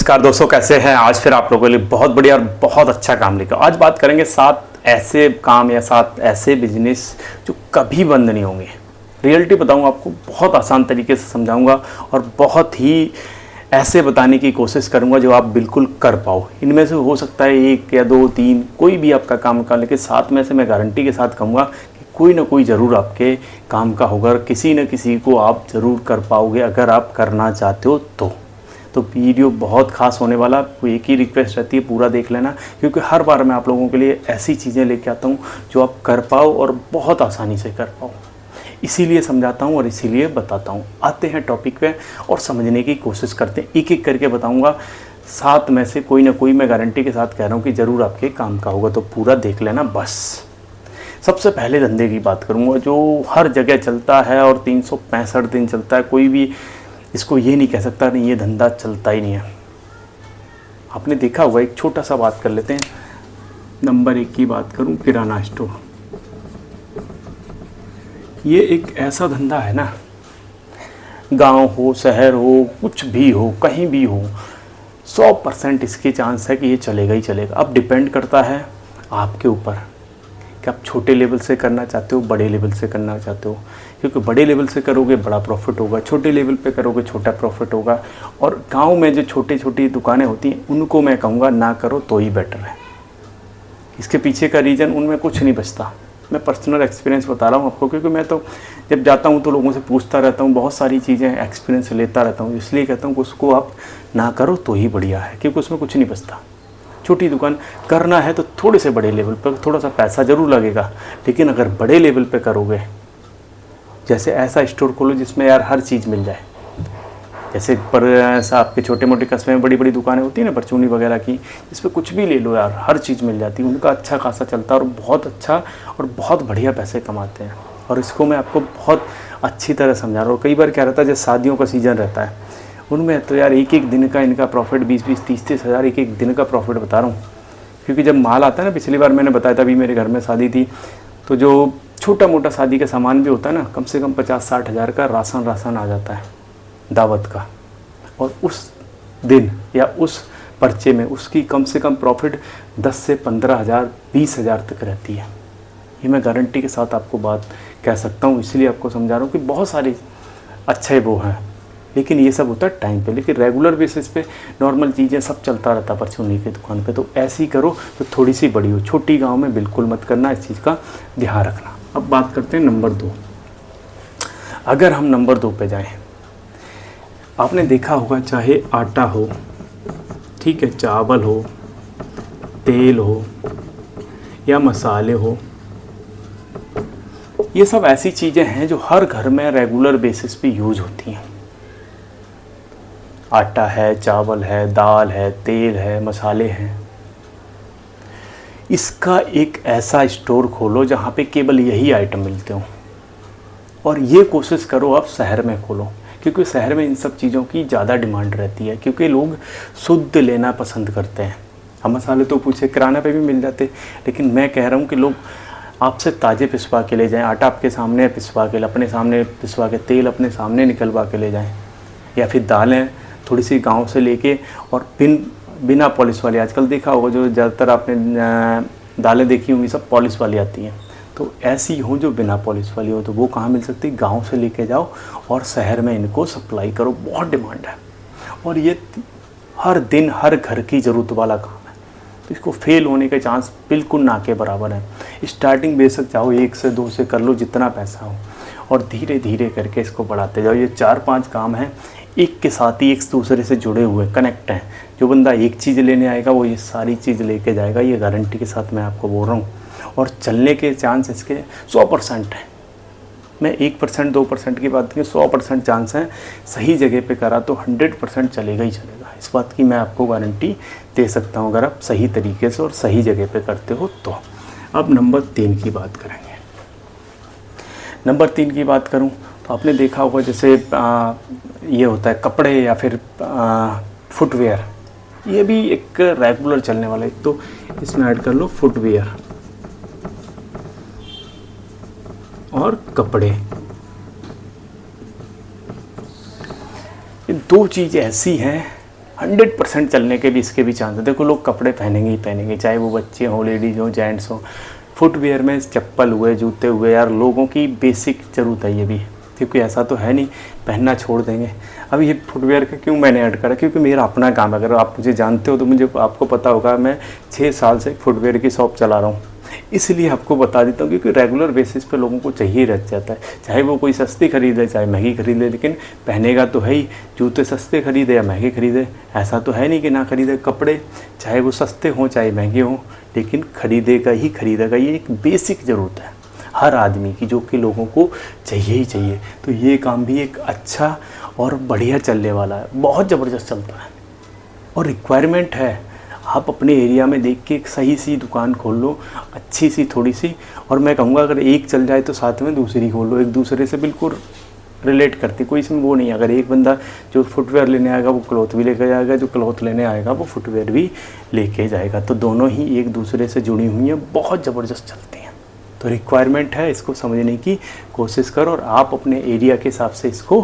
नमस्कार दोस्तों, कैसे हैं। आज फिर आप लोगों के लिए बहुत बढ़िया और बहुत अच्छा काम लेकर आज बात करेंगे 7 ऐसे काम या 7 ऐसे बिजनेस जो कभी बंद नहीं होंगे। रियलिटी बताऊंगा आपको, बहुत आसान तरीके से समझाऊंगा और बहुत ही ऐसे बताने की कोशिश करूंगा जो आप बिल्कुल कर पाओ। इनमें से हो सकता है 1 या 2 3 कोई भी आपका काम का, लेकिन 7 में से मैं गारंटी के साथ कहूँगा कि कोई ना कोई ज़रूर आपके काम का होगा। किसी न किसी को आप ज़रूर कर पाओगे अगर आप करना चाहते हो तो वीडियो बहुत खास होने वाला। एक ही रिक्वेस्ट रहती है, पूरा देख लेना, क्योंकि हर बार मैं आप लोगों के लिए ऐसी चीज़ें लेके आता हूँ जो आप कर पाओ और बहुत आसानी से कर पाओ। इसीलिए समझाता हूँ और इसीलिए बताता हूँ। आते हैं टॉपिक पे और समझने की कोशिश करते हैं। एक एक करके बताऊँगा। 7 में से कोई ना कोई मैं गारंटी के साथ कह रहा हूँ कि ज़रूर आपके काम का होगा, तो पूरा देख लेना बस। सबसे पहले धंधे की बात करूँगा जो हर जगह चलता है और 365 दिन चलता है। कोई भी इसको ये नहीं कह सकता नहीं ये धंधा चलता ही नहीं है। आपने देखा होगा, एक छोटा सा बात कर लेते हैं। नंबर 1 की बात करूं, किराना स्टोर। ये एक ऐसा धंधा है ना, गांव हो, शहर हो, कुछ भी हो, कहीं भी हो, 100% इसके चांस है कि ये चलेगा ही चलेगा। अब डिपेंड करता है आपके ऊपर कि आप छोटे लेवल से करना चाहते हो, बड़े लेवल से करना चाहते हो। क्योंकि बड़े लेवल से करोगे बड़ा प्रॉफिट होगा, छोटे लेवल पे करोगे छोटा प्रॉफिट होगा। और गांव में जो छोटी छोटी दुकानें होती हैं उनको मैं कहूँगा ना करो तो ही बेटर है। इसके पीछे का रीज़न, उनमें कुछ नहीं बचता। मैं पर्सनल एक्सपीरियंस बता रहा हूँ आपको, क्योंकि मैं तो जब जाता हूँ तो लोगों से पूछता रहता हूँ, बहुत सारी चीज़ें एक्सपीरियंस लेता रहता हूँ। इसलिए कहता हूँ कि उसको आप ना करो तो ही बढ़िया है, क्योंकि उसमें कुछ नहीं बचता। छोटी दुकान करना है तो थोड़े से बड़े लेवल पर थोड़ा सा पैसा ज़रूर लगेगा, लेकिन अगर बड़े लेवल पे करोगे, जैसे ऐसा स्टोर खोलो जिसमें यार हर चीज़ मिल जाए। जैसे पर ऐसा आपके छोटे मोटे कस्बे में बड़ी बड़ी दुकानें होती हैं ना, परचूनी वगैरह की, जिसपे कुछ भी ले लो यार, हर चीज़ मिल जाती है। उनका अच्छा खासा चलता है और बहुत अच्छा और बहुत बढ़िया पैसे कमाते हैं। और इसको मैं आपको बहुत अच्छी तरह समझा रहा हूँ। कई बार क्या रहता है, जैसे शादियों का सीज़न रहता है, उनमें तो यार एक एक दिन का इनका प्रॉफिट 20-20, 30-30 हज़ार एक एक दिन का प्रॉफिट बता रहा हूँ। क्योंकि जब माल आता है ना, पिछली बार मैंने बताया था, अभी मेरे घर में शादी थी, तो जो छोटा मोटा शादी का सामान भी होता है ना, कम से कम 50-60 हज़ार का राशन आ जाता है दावत का। और उस दिन या उस पर्चे में उसकी कम से कम प्रॉफिट 10 से 15 हज़ार 20 हज़ार तक रहती है। ये मैं गारंटी के साथ आपको बात कह सकता हूँ, इसलिए आपको समझा रहा हूँ कि बहुत सारे अच्छे वो हैं, लेकिन ये सब होता है टाइम पे। लेकिन रेगुलर बेसिस पे नॉर्मल चीज़ें सब चलता रहता परचूनी की दुकान पे। तो ऐसी करो तो थोड़ी सी बड़ी हो, छोटी गांव में बिल्कुल मत करना, इस चीज़ का ध्यान रखना। अब बात करते हैं नंबर 2। अगर हम नंबर 2 पे जाएं, आपने देखा होगा चाहे आटा हो, ठीक है, चावल हो, तेल हो या मसाले हो, ये सब ऐसी चीज़ें हैं जो हर घर में रेगुलर बेसिस पे यूज होती हैं। आटा है, चावल है, दाल है, तेल है, मसाले हैं। इसका एक ऐसा स्टोर खोलो जहाँ पे केवल यही आइटम मिलते हो। और ये कोशिश करो आप शहर में खोलो, क्योंकि शहर में इन सब चीज़ों की ज़्यादा डिमांड रहती है, क्योंकि लोग शुद्ध लेना पसंद करते हैं। हम मसाले तो पूछे किराना पे भी मिल जाते, लेकिन मैं कह रहा हूँ कि लोग आपसे ताज़े पिसवा के ले जाएं। आटा आपके सामने पिसवा के, अपने सामने पिसवा के, तेल अपने सामने निकलवा के ले जाएं। या फिर दालें थोड़ी सी गांव से लेके और बिना पॉलिश वाली, आजकल देखा होगा जो ज़्यादातर आपने दालें देखी होंगी सब पॉलिश वाली आती हैं। तो ऐसी हो जो बिना पॉलिश वाली हो, तो वो कहाँ मिल सकती है? गांव से लेके जाओ और शहर में इनको सप्लाई करो। बहुत डिमांड है और ये हर दिन हर घर की ज़रूरत वाला काम है, तो इसको फेल होने के चांस बिल्कुल ना के बराबर है। स्टार्टिंग बेशक चाहो 1 से 2 से कर लो, जितना पैसा हो, और धीरे धीरे करके इसको बढ़ाते जाओ। ये 4-5 काम हैं, एक के साथ ही एक दूसरे से जुड़े हुए कनेक्ट हैं। जो बंदा एक चीज़ लेने आएगा वो ये सारी चीज़ लेके जाएगा, ये गारंटी के साथ मैं आपको बोल रहा हूँ। और चलने के चांस इसके 100% हैं। मैं 1% 2% की बात नहीं, 100% चांस हैं। सही जगह पे करा तो 100% चलेगा ही चलेगा। इस बात की मैं आपको गारंटी दे सकता हूँ, अगर आप सही तरीके से और सही जगह पे करते हो तो। अब नंबर 3 की बात करेंगे। नंबर 3 की बात करूँ तो आपने देखा होगा, जैसे ये होता है कपड़े या फिर फुटवेयर। ये भी एक रेगुलर चलने वाला है। तो इसमें ऐड कर लो फुटवेयर और कपड़े। ये 2 चीज़ ऐसी हैं 100% चलने के भी इसके भी चांस है। देखो लोग कपड़े पहनेंगे ही पहनेंगे, चाहे वो बच्चे हों, लेडीज़ हों, जेंट्स हों। फुटवेयर में चप्पल हुए, जूते हुए, यार लोगों की बेसिक ज़रूरत है ये भी, क्योंकि ऐसा तो है नहीं पहनना छोड़ देंगे। अब ये फुटवेयर का क्यों मैंने ऐड करा, क्योंकि मेरा अपना काम है। अगर आप मुझे जानते हो तो मुझे आपको पता होगा मैं 6 साल से फुटवेयर की शॉप चला रहा हूँ, इसलिए आपको बता देता हूँ, क्योंकि रेगुलर बेसिस पे लोगों को चाहिए रह जाता है। चाहे वो कोई सस्ती खरीदे चाहे महंगी खरीदे, लेकिन पहनेगा तो है ही। जूते सस्ते खरीदे या महंगे खरीदे, ऐसा तो है नहीं कि ना खरीदे। कपड़े चाहे वो सस्ते हों चाहे महंगे हों, लेकिन खरीदेगा ही खरीदेगा। ये एक बेसिक ज़रूरत है हर आदमी की, जो कि लोगों को चाहिए ही चाहिए। तो ये काम भी एक अच्छा और बढ़िया चलने वाला है, बहुत ज़बरदस्त चलता है और रिक्वायरमेंट है। आप अपने एरिया में देख के एक सही सी दुकान खोल लो, अच्छी सी थोड़ी सी, और मैं कहूँगा अगर एक चल जाए तो साथ में दूसरी खोल लो, एक दूसरे से बिल्कुल रिलेट करती, कोई इसमें वो नहीं है। अगर एक बंदा जो फुटवेयर लेने आएगा वो क्लॉथ भी लेके जाएगा, जो क्लॉथ लेने आएगा वो फुटवेयर भी लेके जाएगा, तो दोनों ही एक दूसरे से जुड़ी हुई हैं, बहुत ज़बरदस्त चलती हैं। तो रिक्वायरमेंट है, इसको समझने की कोशिश करो और आप अपने एरिया के हिसाब से इसको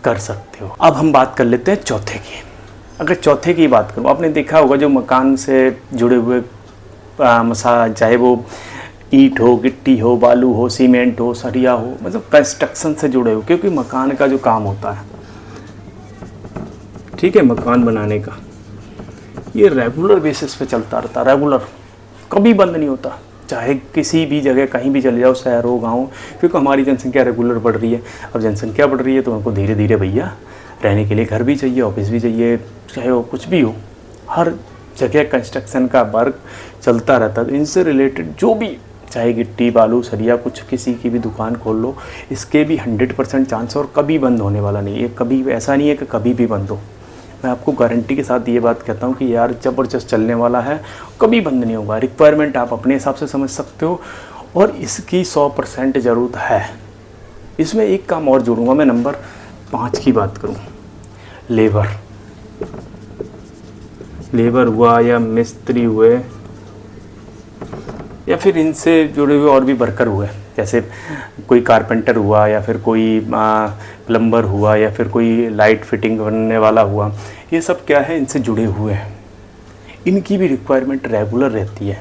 कर सकते हो। अब हम बात कर लेते हैं चौथे की। अगर चौथे की बात करूँ, आपने देखा होगा जो मकान से जुड़े हुए चाहे वो ईंट हो, गिट्टी हो, बालू हो, सीमेंट हो, सरिया हो, मतलब कंस्ट्रक्शन से जुड़े हो, क्योंकि मकान का जो काम होता है, ठीक है, मकान बनाने का, ये रेगुलर बेसिस पे चलता रहता है, रेगुलर, कभी बंद नहीं होता। चाहे किसी भी जगह कहीं भी चले जाओ, शहर हो, गाँव, क्योंकि हमारी जनसंख्या रेगुलर बढ़ रही है। अब जनसंख्या बढ़ रही है तो उनको धीरे धीरे भैया रहने के लिए घर भी चाहिए, ऑफिस भी चाहिए, चाहे वो कुछ भी हो, हर जगह कंस्ट्रक्शन का वर्क चलता रहता है। तो इनसे रिलेटेड जो भी, चाहे गिट्टी, बालू, सरिया, कुछ किसी की भी दुकान खोल लो, इसके भी 100% चांस है और कभी बंद होने वाला नहीं है। कभी ऐसा नहीं है कि कभी भी बंद हो। मैं आपको गारंटी के साथ ये बात कहता हूँ कि यार ज़बरदस्त चलने वाला है, कभी बंद नहीं होगा। रिक्वायरमेंट आप अपने हिसाब से समझ सकते हो और इसकी 100% ज़रूरत है। इसमें एक काम और जोड़ूंगा मैं, नंबर 5 की बात करूँ, लेबर हुआ या मिस्त्री हुए या फिर इनसे जुड़े हुए और भी वर्कर हुए, जैसे कोई कारपेंटर हुआ या फिर कोई प्लम्बर हुआ या फिर कोई लाइट फिटिंग करने वाला हुआ, ये सब क्या है, इनसे जुड़े हुए हैं। इनकी भी रिक्वायरमेंट रेगुलर रहती है,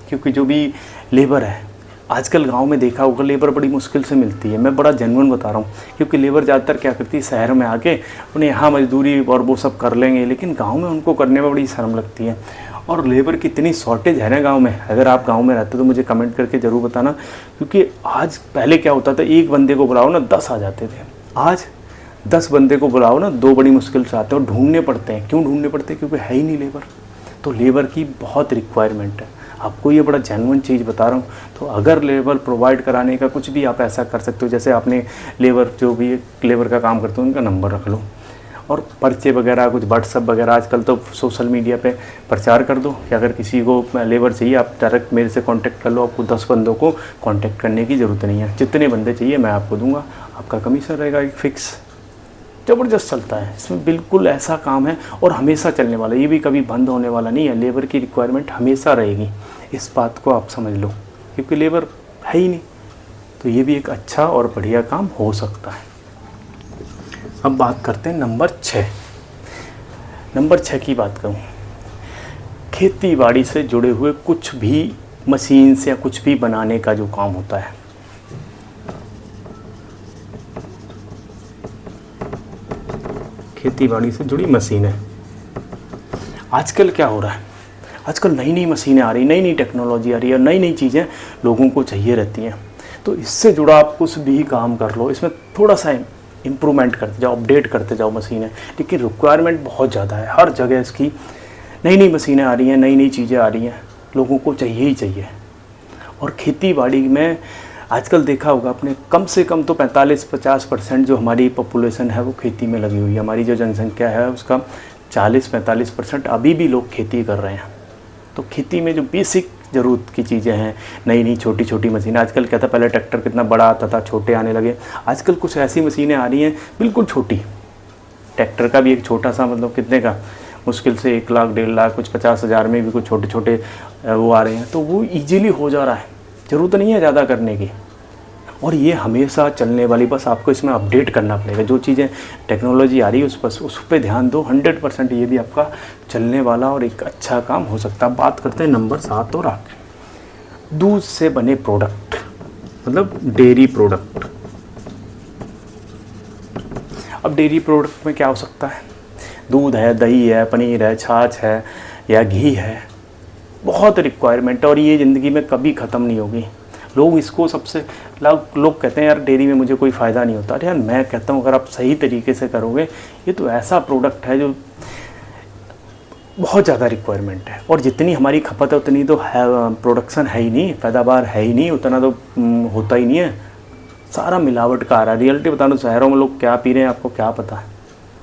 क्योंकि जो भी लेबर है, आजकल गांव में देखा होगा लेबर बड़ी मुश्किल से मिलती है। मैं बड़ा जेन्युइन बता रहा हूँ, क्योंकि लेबर ज़्यादातर क्या करती है, शहर में आके उन्हें यहाँ मजदूरी और वो सब कर लेंगे, लेकिन गांव में उनको करने में बड़ी शर्म लगती है। और लेबर की इतनी शॉर्टेज है ना गांव में। अगर आप गांव में रहते हो तो मुझे कमेंट करके ज़रूर बताना, क्योंकि आज पहले क्या होता था, एक बंदे को बुलाओ ना 10 आ जाते थे। आज 10 बंदे को बुलाओ ना 2 बड़ी मुश्किल से आते हैं और ढूंढने पड़ते हैं। क्यों ढूंढने पड़ते हैं? क्योंकि है ही नहीं लेबर। तो लेबर की बहुत रिक्वायरमेंट है, आपको ये बड़ा जेन्युइन चीज़ बता रहा हूँ। तो अगर लेबर प्रोवाइड कराने का कुछ भी आप ऐसा कर सकते हो, जैसे आपने लेबर जो भी लेबर का काम करते हो उनका नंबर रख लो और पर्चे वगैरह कुछ व्हाट्सअप वगैरह, आजकल तो सोशल मीडिया पे प्रचार कर दो कि अगर किसी को लेबर चाहिए आप डायरेक्ट मेरे से कांटेक्ट कर लो। आपको 10 बंदों को कांटेक्ट करने की ज़रूरत नहीं है, जितने बंदे चाहिए मैं आपको दूंगा, आपका कमीशन रहेगा एक फिक्स। ज़बरदस्त चलता है, इसमें बिल्कुल ऐसा काम है और हमेशा चलने वाला, ये भी कभी बंद होने वाला नहीं है। लेबर की रिक्वायरमेंट हमेशा रहेगी, इस बात को आप समझ लो, क्योंकि लेबर है ही नहीं। तो ये भी एक अच्छा और बढ़िया काम हो सकता है। अब बात करते हैं नंबर 6। नंबर 6 की बात करूँ, खेती बाड़ी से जुड़े हुए कुछ भी मशीन से या कुछ भी बनाने का जो काम होता है। खेती बाड़ी से जुड़ी मशीनें, आजकल क्या हो रहा है, आजकल नई नई मशीनें आ रही, नई नई टेक्नोलॉजी आ रही है, नई नई चीज़ें लोगों को चाहिए रहती हैं। तो इससे जुड़ा आप कुछ भी काम कर लो, इसमें थोड़ा सा इम्प्रूवमेंट करते जाओ, अपडेट करते जाओ मशीनें, लेकिन रिक्वायरमेंट बहुत ज़्यादा है। हर जगह इसकी नई नई मशीनें आ रही हैं, नई नई चीज़ें आ रही हैं, लोगों को चाहिए ही चाहिए। और खेती बाड़ी में आजकल देखा होगा आपने, कम से कम तो 45-50% जो हमारी पॉपुलेशन है वो खेती में लगी हुई है। हमारी जो जनसंख्या है उसका 40-45% अभी भी लोग खेती कर रहे हैं। तो खेती में जो बेसिक ज़रूरत की चीज़ें हैं, नई नई छोटी छोटी मशीनें, आजकल क्या था, पहले ट्रैक्टर कितना बड़ा आता था, छोटे आने लगे। आजकल कुछ ऐसी मशीनें आ रही हैं बिल्कुल छोटी, ट्रैक्टर का भी एक छोटा सा, मतलब कितने का, मुश्किल से 1 लाख 1.5 लाख, कुछ 50,000 में भी कुछ छोटे छोटे वो आ रहे हैं। तो वो ईजीली हो जा रहा है, ज़रूरत नहीं है ज़्यादा करने की। और ये हमेशा चलने वाली, बस आपको इसमें अपडेट करना पड़ेगा। जो चीज़ें टेक्नोलॉजी आ रही है उस पर ध्यान दो। 100% ये भी आपका चलने वाला और एक अच्छा काम हो सकता है। बात करते हैं नंबर 7 और 8, दूध से बने प्रोडक्ट, मतलब डेयरी प्रोडक्ट। अब डेयरी प्रोडक्ट में क्या हो सकता है? दूध है, दही है, पनीर है, छाछ है या घी है। बहुत रिक्वायरमेंट है और ये ज़िंदगी में कभी ख़त्म नहीं होगी। लोग इसको सबसे लोग कहते हैं यार डेयरी में मुझे कोई फ़ायदा नहीं होता। अरे यार मैं कहता हूँ अगर आप सही तरीके से करोगे, ये तो ऐसा प्रोडक्ट है जो बहुत ज़्यादा रिक्वायरमेंट है। और जितनी हमारी खपत है उतनी तो है, प्रोडक्शन है ही नहीं, पैदावार है ही नहीं, उतना तो होता ही नहीं है। सारा मिलावट का आ रहा है। रियलिटी बता दो, शहरों में लोग क्या पी रहे हैं आपको क्या पता है।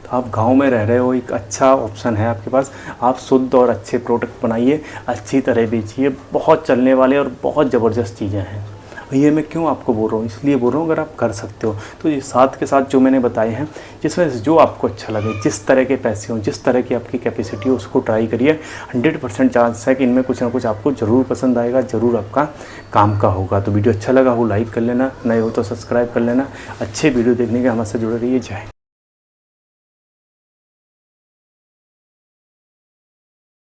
तो आप गांव में रह रहे हो, एक अच्छा ऑप्शन है आपके पास। आप शुद्ध और अच्छे प्रोडक्ट बनाइए, अच्छी तरह बेचिए। बहुत चलने वाले और बहुत ज़बरदस्त चीज़ें हैं। ये मैं क्यों आपको बोल रहा हूँ? इसलिए बोल रहा हूँ अगर आप कर सकते हो तो ये साथ के साथ जो मैंने बताए हैं, जिसमें से जो आपको अच्छा लगे, जिस तरह के पैसे हों, जिस तरह की आपकी कैपेसिटी हो, उसको ट्राई करिए। 100% चांस है कि इनमें कुछ ना कुछ आपको ज़रूर पसंद आएगा, ज़रूर आपका काम का होगा। तो वीडियो अच्छा लगा हो लाइक कर लेना, नए हो तो सब्सक्राइब कर लेना। अच्छे वीडियो देखने के हमारे से जुड़े रहिए। जय हिंद।